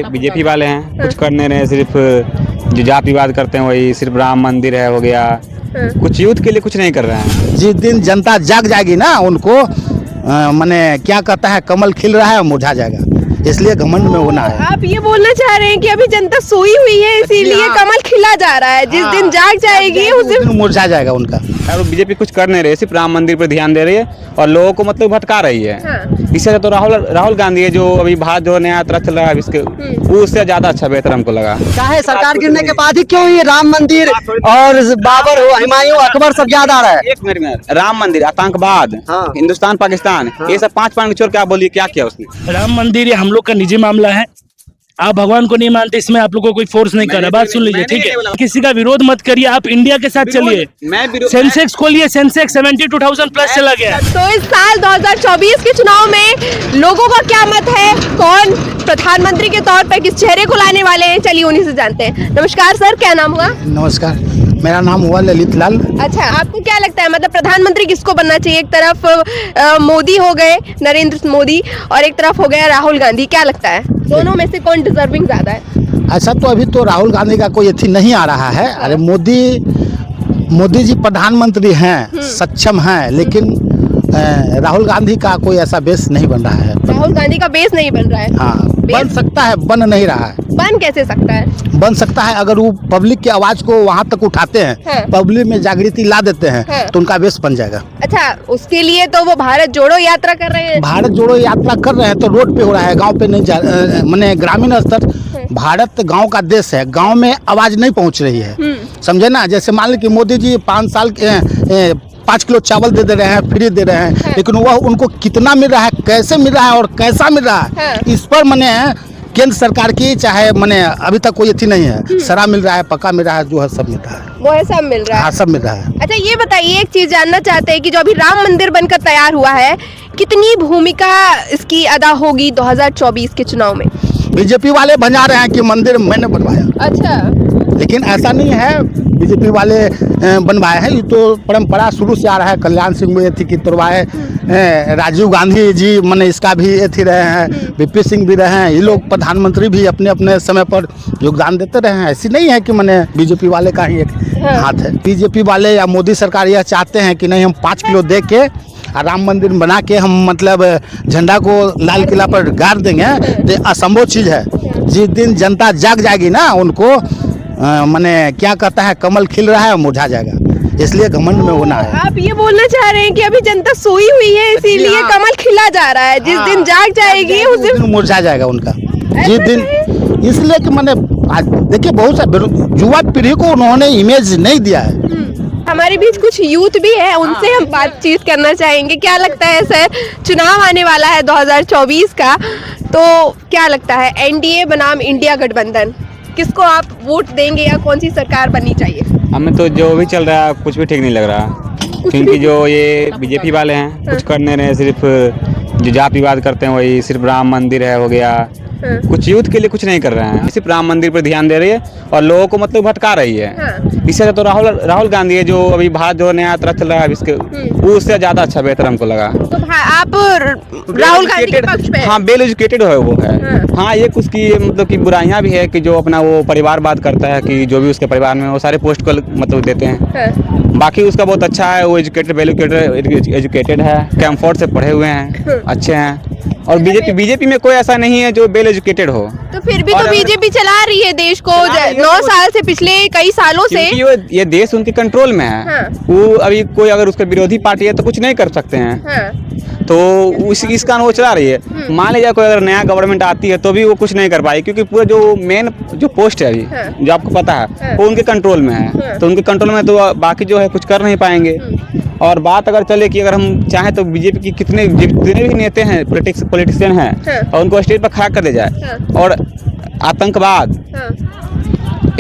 BJP वाले हैं, कुछ कर नहीं रहे, सिर्फ जो जात विवाद करते हैं वही, सिर्फ राम मंदिर है हो गया, कुछ यूथ के लिए कुछ नहीं कर रहे हैं। जिस दिन जनता जाग जाएगी ना उनको माने क्या कहता है, कमल खिल रहा है मुरझा जाएगा, इसलिए घमंड में होना है। आप ये बोलना चाह रहे हैं कि अभी जनता सोई हुई है इसीलिए कमल खिला जा रहा है, जिस दिन जाग जाएगी उस दिन मुरझा जाएगा उनका। और बीजेपी कुछ कर नहीं रही, सिर्फ राम मंदिर पर ध्यान दे रही है और लोगों को मतलब भटका रही है। इससे तो राहुल गांधी है जो अभी भारत जो नया यात्रा चल रहा है इसके, वो उससे ज्यादा अच्छा बेहतर हमको लगा। चाहे सरकार गिरने के बाद ही क्यों ये राम मंदिर और बाबर हो, हुमायूं, अकबर सब याद आ रहा है। एक मिनट में राम मंदिर, आतंकवाद, हिंदुस्तान पाकिस्तान, ये सब 5 पॉइंट छोड़ के आप बोलिए क्या किया उसने। राम मंदिर ये हम लोग का निजी मामला है, आप भगवान को नहीं मानते, इसमें आप लोग को कोई फोर्स नहीं कर रहा। बात सुन लीजिए, ठीक है, किसी का विरोध मत करिए, आप इंडिया के साथ चलिए। सेंसेक्स खोलिए, सेंसेक्स 72,000 प्लस चला गया। तो इस साल 2024 के चुनाव में लोगों का क्या मत है, कौन प्रधानमंत्री के तौर पर किस चेहरे को लाने वाले हैं, चलिए उन्हीं से जानते हैं। नमस्कार सर, क्या नाम हुआ? नमस्कार, मेरा नाम हुआ ललित लाल। अच्छा, आपको क्या लगता है मतलब प्रधानमंत्री किसको बनना चाहिए? एक तरफ मोदी हो गए, नरेंद्र मोदी, और एक तरफ हो गया राहुल गांधी, क्या लगता है दोनों में से कौन डिजर्विंग ज्यादा है? ऐसा तो अभी तो राहुल गांधी का कोई अथी नहीं आ रहा है। अरे मोदी जी प्रधानमंत्री हैं, सक्षम हैं, लेकिन राहुल गांधी का कोई ऐसा बेस नहीं बन रहा है। राहुल गांधी का बेस नहीं बन रहा है? हाँ, बन सकता है, बन नहीं रहा है। बन कैसे सकता है? बन सकता है अगर वो पब्लिक की आवाज को वहाँ तक उठाते हैं, पब्लिक में जागृति ला देते हैं, तो उनका बेस बन जाएगा। अच्छा, उसके लिए तो वो भारत जोड़ो यात्रा कर रहे हैं। भारत जोड़ो यात्रा कर रहे हैं तो रोड पे हो रहा है, गांव पे नहीं जा, माने ग्रामीण स्तर। भारत गांव का देश है, गांव में आवाज नहीं पहुंच रही है, समझे ना। जैसे मान ली कि मोदी जी 5 साल के 5 किलो चावल दे रहे हैं, फ्री दे रहे हैं, लेकिन वह उनको कितना मिल रहा है, कैसे मिल रहा है और कैसा मिल रहा है, इस पर मैंने केंद्र सरकार की चाहे मैंने अभी तक कोई अथी नहीं है। सरा मिल रहा है, पक्का मिल रहा है, जो है सब मिल रहा है, वो है सब मिल रहा है। हाँ, सब मिल रहा है। अच्छा, ये बताइए, एक चीज जानना चाहते हैं कि जो अभी राम मंदिर बनकर तैयार हुआ है, कितनी भूमिका इसकी अदा होगी 2024 के चुनाव में? बीजेपी वाले बना रहे हैं कि मंदिर मैंने बनवाया। अच्छा, लेकिन ऐसा नहीं है, बीजेपी वाले बनवाए हैं, ये तो परंपरा शुरू से आ रहा है। कल्याण सिंह भी थी कि तोड़वाए, राजीव गांधी जी मैंने इसका भी थी रहे हैं, वीपी सिंह भी रहे हैं, ये लोग प्रधानमंत्री भी अपने अपने समय पर योगदान देते रहे हैं। ऐसी नहीं है कि मैंने बीजेपी वाले का ही एक हाथ है। बीजेपी वाले या मोदी सरकार यह चाहते हैं कि नहीं, हम 5 किलो दे के राम मंदिर बना के हम मतलब झंडा को लाल किला पर गाड़ देंगे, तो असंभव चीज़ है। जिस दिन जनता जाग जाएगी ना उनको माने क्या कहता है, कमल खिल रहा है मुरझा जाएगा, इसलिए घमंड में होना है। आप ये बोलना चाह रहे हैं कि अभी जनता सोई हुई है इसीलिए कमल खिला जा रहा है, जिस दिन जाग जाएगी उस दिन मुरझा जाएगा उनका। जिस दिन, इसलिए कि मैंने देखिए बहुत सा युवा पीढ़ी को उन्होंने इमेज नहीं दिया है। हमारे बीच कुछ यूथ भी है, उनसे हम बातचीत करना चाहेंगे। क्या लगता है सर, चुनाव आने वाला है 2024 का, तो क्या लगता है एनडीए बनाम इंडिया गठबंधन, किसको आप वोट देंगे या कौन सी सरकार बननी चाहिए? हमें तो जो भी चल रहा है कुछ भी ठीक नहीं लग रहा, क्योंकि जो ये बीजेपी वाले हैं कुछ कर नहीं रहे, सिर्फ जो जात विवाद करते हैं वही, सिर्फ राम मंदिर है हो गया, कुछ यूथ के लिए कुछ नहीं कर रहे हैं। सिर्फ राम मंदिर पर ध्यान दे रही है और लोगों को मतलब भटका रही है। इससे तो राहुल गांधी है जो अभी भारत जो नया यात्रा चल रहा है इसके, वो उससे ज्यादा अच्छा बेहतर हमको लगा। तो आप राहुल गांधी के पक्ष पे? हाँ, वेल एजुकेटेड है वो है। हाँ, ये कुछ की मतलब की बुराइयां भी है कि जो अपना वो परिवारवाद करता है, कि जो भी उसके परिवार में वो सारे पोस्ट को मतलब देते हैं। बाकी उसका बहुत अच्छा है, वो एजुकेटेड, वेल एजुकेटेड है, कैम्फोर्ट से पढ़े हुए हैं, अच्छे हैं। और बीजेपी में कोई ऐसा नहीं है जो वेल एजुकेटेड हो। तो फिर भी तो बीजेपी चला रही है देश को 9 साल से, पिछले कई सालों से। ये देश उनके कंट्रोल में है। वो अभी कोई अगर उसका विरोधी पार्टी है तो कुछ नहीं कर सकते हैं। तो इस कारण वो चला रही है। मान लीजिए कोई अगर नया गवर्नमेंट आती है तो भी वो कुछ नहीं कर पाएगी, क्योंकि पूरा जो मेन जो पोस्ट है अभी जो आपको पता है वो उनके कंट्रोल में है। तो उनके कंट्रोल में तो बाकी जो है कुछ कर नहीं पाएंगे। और बात अगर चले कि अगर हम चाहें तो बीजेपी की जितने भी नेता हैं, पॉलिटिशियन हैं, और उनको स्टेज पर खड़ा कर दिया जाए, और आतंकवाद,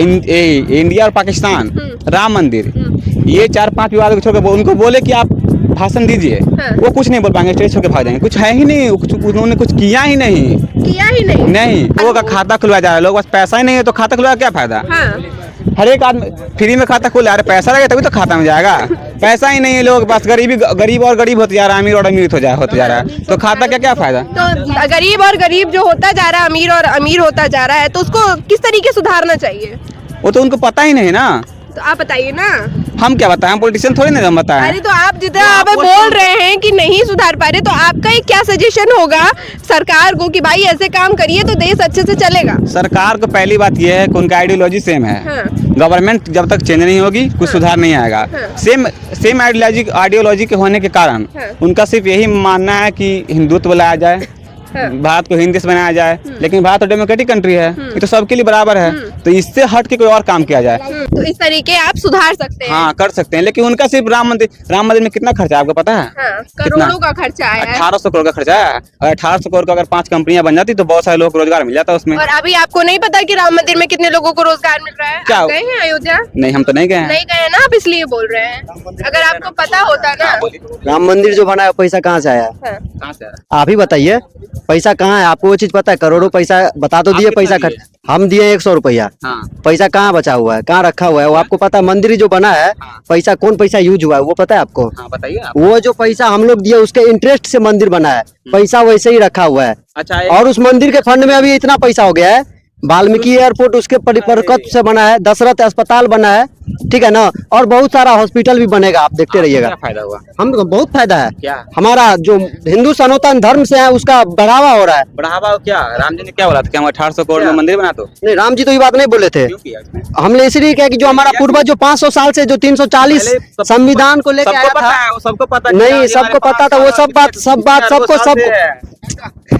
इंडिया और पाकिस्तान, राम मंदिर, ये 4-5 विवाद को छोड़कर उनको बोले कि आप भाषण दीजिए, वो कुछ नहीं बोल पाएंगे, स्टेज छोड़ के भाग जाएंगे। कुछ है ही नहीं, उन्होंने कुछ किया ही नहीं। नहीं लोगों का खाता खुलवाया जा रहा है, लोगों के पास पैसा ही नहीं है तो खाता खुलवा क्या फायदा। हर एक आदमी फ्री में खाता खोल, अरे पैसा लगे तभी तो खाता में जाएगा। पैसा ही नहीं है लोग पास, गरीब और गरीब होते जा रहा है, अमीर और अमीर होते जा रहा है, तो खाता का क्या फायदा। तो गरीब और गरीब जो होता जा रहा है, अमीर और अमीर होता जा रहा है, तो उसको किस तरीके सुधारना चाहिए? वो तो उनको पता ही नहीं ना। तो आप बताइए ना। हम क्या बताएं, हम पॉलिटिशियन थोड़ी ना हम बताएं। अरे तो आप जितना आप बोल रहे हैं कि नहीं सुधार पा रहे, तो आपका एक क्या सजेशन होगा सरकार को कि भाई ऐसे काम करिए तो देश अच्छे से चलेगा? सरकार को पहली बात यह है कि उनका आइडियोलॉजी सेम है। हाँ। गवर्नमेंट जब तक चेंज नहीं होगी कुछ सुधार नहीं आएगा। सेम आइडियोलॉजी के होने के कारण उनका सिर्फ यही मानना है कि हिंदुत्व लाया जाए, भारत को हिंदी देश बनाया जाए, लेकिन भारत तो डेमोक्रेटिक कंट्री है, ये तो सबके लिए बराबर है, तो इससे हट के कोई और काम किया जाए। तो इस तरीके आप सुधार सकते हैं। हाँ कर सकते हैं, लेकिन उनका सिर्फ राम मंदिर में कितना खर्चा है आपको पता है? हाँ, करोड़ों का खर्चा आया है। 1800 करोड़ का खर्चा है, और 1800 करोड़ का अगर 5 कंपनियां बन जाती तो बहुत सारे लोगों को रोजगार मिल जाता उसमें। और अभी आपको नहीं पता कि राम मंदिर में कितने लोगों को रोजगार मिल रहा है? क्या? आप गए हैं अयोध्या? नहीं, हम तो नहीं गए हैं। नहीं गए ना, आप इसलिए बोल रहे हैं। अगर आपको पता होता ना। राम मंदिर जो बना है पैसा कहाँ से आया? हाँ। कहाँ से आया? आप ही बताइए, पैसा कहाँ है? आपको वो चीज पता है? करोड़ों पैसा बता तो दिए, पैसा खर्च हम दिए 100 रुपया। हाँ। पैसा कहाँ बचा हुआ है, कहाँ रखा हुआ है? वो आपको पता है? मंदिर जो बना है, पैसा कौन पैसा यूज हुआ है वो पता है आपको? हाँ बताइए आप। वो जो पैसा हम लोग दिए उसके इंटरेस्ट से मंदिर बना है, पैसा वैसे ही रखा हुआ है। अच्छा, और उस मंदिर के फंड में अभी इतना पैसा हो गया है, वाल्मीकि एयरपोर्ट उसके परिपक्व से बना है, दशरथ अस्पताल बना है, ठीक है ना, और बहुत सारा हॉस्पिटल भी बनेगा, आप देखते रहिएगा। क्या फायदा हुआ? हम बहुत फायदा है। क्या? हमारा जो हिंदू सनातन धर्म से है उसका बढ़ावा हो रहा है। बढ़ावा क्या? राम जी ने क्या बोला था कि हम 1800 करोड़ में मंदिर बना दो? नहीं, राम जी तो ये बात नहीं बोले थे। क्यों किया इसने? हमने इसलिए किया कि जो हमारा पूर्वज जो 500 साल से जो 340 संविधान को लेकर आया था, सबको पता नहीं सबको पता था, वो सब बात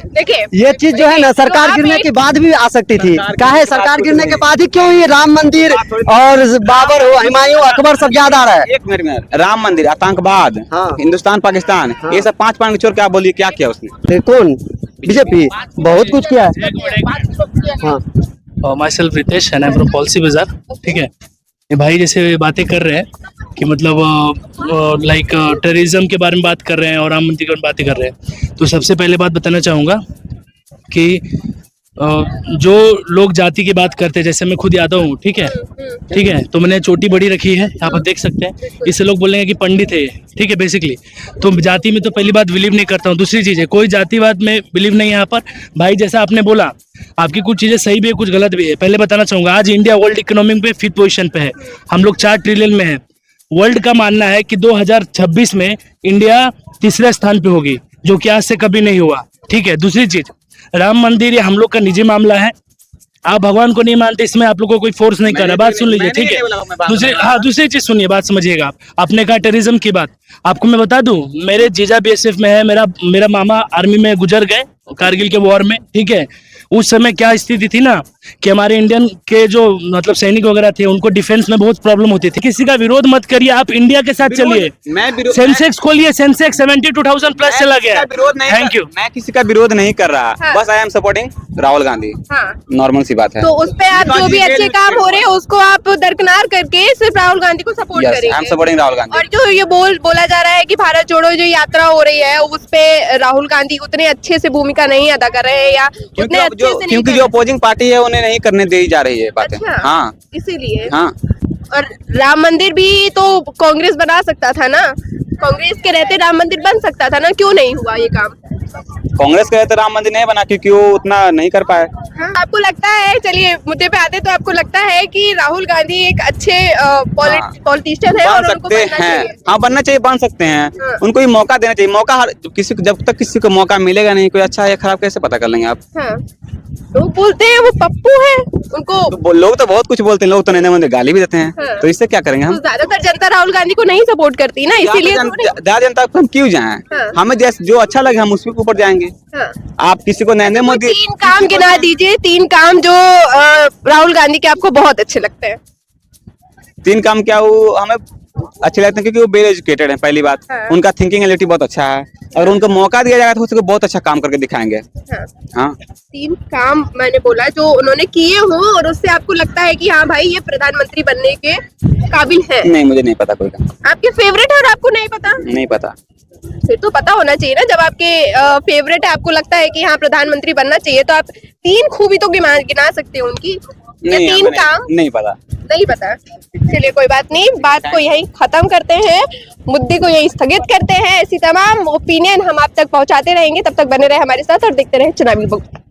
देखिए ये चीज जो है ना सरकार गिरने के बाद भी आ सकती थी। काहे सरकार गिरने के बाद ही क्यों ये राम मंदिर और बाबर हो, हुमायूं, अकबर सब याद आ रहा है? एक मिनट, राम मंदिर, आतंकवाद, हाँ। हिंदुस्तान पाकिस्तान, ये सब 5 पॉइंट छोड़ के आप बोलिए क्या किया उसने? कौन? बीजेपी बहुत कुछ किया है। हाँ, myself Ritesh and I am from Policybazaar. ठीक है, ये भाई जैसे बातें कर रहे हैं कि मतलब लाइक टेररिज्म के बारे में बात कर रहे हैं और राम मंदिर के बारे में बातें कर रहे हैं, तो सबसे पहले बात बताना चाहूँगा कि जो लोग जाति की बात करते हैं, जैसे मैं खुद यादव हूँ, ठीक है, तो मैंने चोटी बड़ी रखी है, यहाँ पर देख सकते हैं। इससे लोग बोलेंगे कि पंडित है, ठीक है, बेसिकली तो जाति में तो पहली बात बिलीव नहीं करता हूँ। दूसरी चीज़ है कोई जातिवाद में बिलीव नहीं है यहाँ पर। भाई जैसा आपने बोला, आपकी कुछ चीज़ें सही भी है, कुछ गलत भी है। पहले बताना चाहूँगा, आज इंडिया वर्ल्ड इकोनॉमिक पे 5th पोजीशन पे है, हम लोग 4 ट्रिलियन में है। वर्ल्ड का मानना है कि 2026 में इंडिया 3रे स्थान पे होगी, जो कि आज से कभी नहीं हुआ, ठीक है। दूसरी चीज, राम मंदिर ये हम लोग का निजी मामला है, आप भगवान को नहीं मानते, इसमें आप लोग को कोई फोर्स नहीं कर रहा। बात सुन लीजिए, ठीक है। दूसरी चीज सुनिए, बात समझिएगा। आपने कहा टेररिज्म की बात, आपको मैं बता दूं, मेरे जीजा बीएसएफ में है, मेरा मामा आर्मी में गुजर गए कारगिल के वॉर में, ठीक है। उस समय क्या स्थिति थी ना कि हमारे इंडियन के जो मतलब सैनिक वगैरह थे, उनको डिफेंस में बहुत प्रॉब्लम होती थी। किसी का विरोध मत करिए, आप इंडिया के साथ चलिए। सेंसेक्स खोलिए, सेंसेक्स 72,000 प्लस चला गया। Thank you. मैं किसी का विरोध नहीं कर रहा, हाँ। बस I am supporting Rahul Gandhi, normal सी बात है। तो उस पे आप जो भी अच्छे काम हो रहे हैं उसको आप दरकिनार करके सिर्फ राहुल गांधी को सपोर्ट करेंगे। आई एम सपोर्टिंग राहुल गांधी। और जो ये बोला जा रहा है कि भारत जोड़ो जो यात्रा हो रही है, उस पे राहुल गांधी उतने अच्छे से भूमिका नहीं अदा कर रहे हैं, या उतने अच्छे से नहीं क्योंकि जो अपोजिंग पार्टी है उन्हें नहीं करने दी जा रही है बातें। अच्छा, हाँ, इसीलिए। हाँ। और राम मंदिर भी तो कांग्रेस बना सकता था ना, कांग्रेस के रहते राम मंदिर बन सकता था ना, क्यों नहीं हुआ ये काम? कांग्रेस के रहते राम मंदिर नहीं बना क्योंकि वो उतना नहीं कर पाए। हाँ, आपको लगता है, चलिए मुद्दे पे आते, तो आपको लगता है कि राहुल गांधी एक अच्छे पॉलिटिशियन है और उनको बनना चाहिए? हाँ, बनना चाहिए, बन सकते हैं। हाँ। उनको भी मौका देना चाहिए। मौका जब तक किसी को मौका मिलेगा नहीं, कोई अच्छा या खराब कैसे पता कर लेंगे आप? हाँ, लोग बोलते हैं वो पप्पू है, उनको तो लोग तो बहुत कुछ बोलते हैं, लोग तो नन्हे मुन्ने गाली भी देते हैं। हाँ। तो इससे क्या करेंगे हम? तो ज्यादातर जनता राहुल गांधी को नहीं सपोर्ट करती ना, इसीलिए ज्यादा जनता को हम क्यों जाएं? हाँ। हमें जो अच्छा लगे हम उसके ऊपर जाएंगे। हाँ। आप किसी को नरेंद्र मोदी 3 काम गिना दीजिए, 3 काम जो राहुल गांधी के आपको बहुत अच्छे लगते हैं। 3 काम क्या वो हमें अच्छे लगते हैं क्योंकि वो वेल एजुकेटेड है, पहली बात। हाँ। उनका थिंकिंग एबिलिटी बहुत अच्छा है, और उनको मौका दिया जाएगा तो उसको बहुत अच्छा काम करके दिखाएंगे। हाँ। हाँ, 3 काम मैंने बोला जो उन्होंने किए हो और उससे आपको लगता है कि हाँ भाई ये प्रधानमंत्री बनने के काबिल है। नहीं, मुझे नहीं पता कोई काम। आपके फेवरेट है और आपको नहीं पता? नहीं पता। फिर तो पता होना चाहिए ना, जब आपके फेवरेट है, आपको लगता है कि हाँ प्रधानमंत्री बनना चाहिए, तो आप 3 खूबी तो गिना सकते हो उनकी, या 3 काम। नहीं पता। नहीं पता। चलिए कोई बात नहीं, बात को यहीं खत्म करते हैं, मुद्दे को यहीं स्थगित करते हैं। ऐसी तमाम ओपिनियन हम आप तक पहुंचाते रहेंगे, तब तक बने रहे हमारे साथ और देखते रहे चुनावी बखूर।